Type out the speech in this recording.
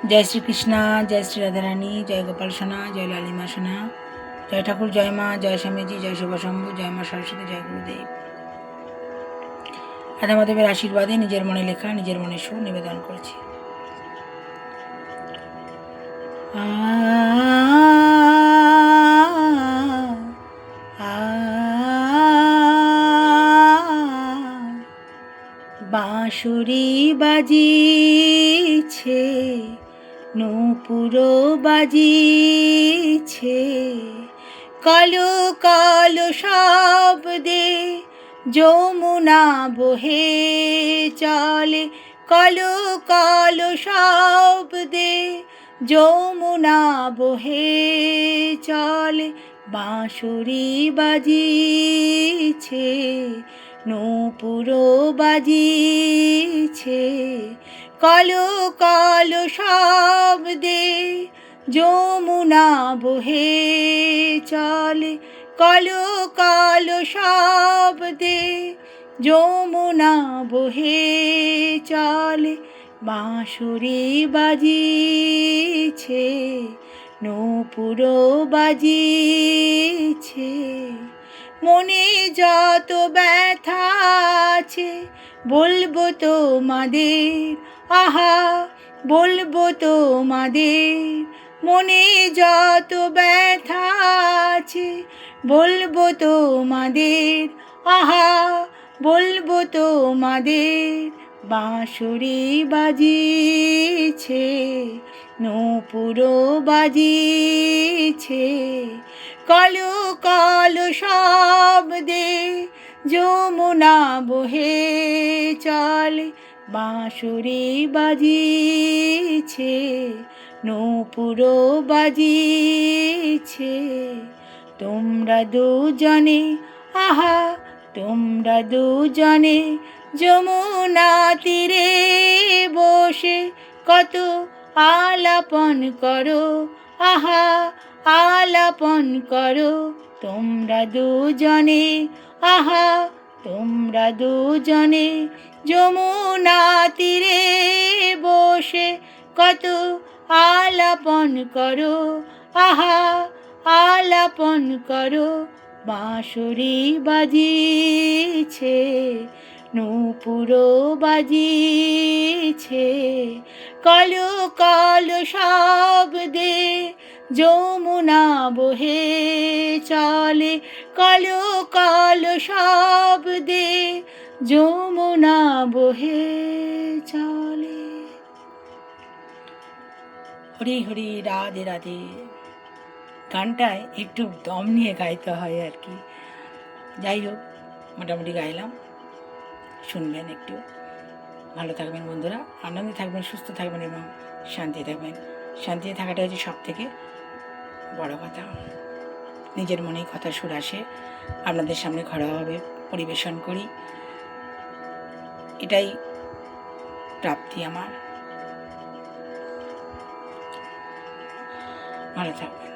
জয় শ্রীকৃষ্ণ, জয় শ্রী রাধারানী, জয় গোপাল সোনা, জয় লালিমা সোনা, জয় ঠাকুর, জয় মা, জয় স্বামীজি, জয় শুভশম্ভু, জয় মা সরস্বতী, জয় গুরুদেব। রাধামাধবের আশীর্বাদে নিজের মনে লেখা, নিজের মনে সুর নিবেদন করছি। বাঁশুরি বাজিছে, নূপুরও বাজিছে, কালো কালো শব্দে যমুনা বহে চলে, কালো কালো শব্দে যমুনা বহে চলে। বাঁশুরি বাজিছে, নূপুরও বাজিছে, কালো কালো শব্দে যমুনা বহে চলে, কালো কালো শব্দে যমুনা বহে চলে। বাঁশুরি বাজিছে, নূপুরও বাজিছে, মনে যত ব্যথা আছে বলবো তোমাদের, আহা বলবো তোমাদের, মনে যত ব্যথা আছে বলবো তোমাদের, আহা বলবো তোমাদের। বাঁশুরি বাজিছে, নূপুরও বাজিছে, কালো কালো শব্দে যমুনা বহে চলে। বাঁশুরি বাজিছে, নূপুরও বাজিছে, তোমরা দুজনে, আহা তোমরা দুজনে যমুনা তীরে বসে কত আলাপন করো, আহা আলাপন করো। তোমরা দুজনে, আহা তোমরা দুজনে যমুনা তীরে বসে কত আলাপন করো, আহা আলাপন করো। বাঁশুরি বাজিছে, নূপুরও বাজিছে, কালো কালো শব্দে যমুনা বহে চলে, কালো কালো শব্দে যমুনা বহে চলে। হরি হরি, রাধে রাধে। গানটায় একটু দম নিয়ে গাইতে হয় আর কি। যাই হোক, মোটামুটি গাইলাম, শুনবেন একটু। ভালো থাকবেন বন্ধুরা, আনন্দে থাকবেন, সুস্থ থাকবেন এবং শান্তি থাকবেন। শান্তিতে থাকাটা হচ্ছে সব থেকে বড় কথা। নিজের মনেই কথা সুর আসে, আপনাদের সামনে ঘরোয়াভাবে পরিবেশন করি, এটাই প্রাপ্তি আমার। ভালো থাকবেন।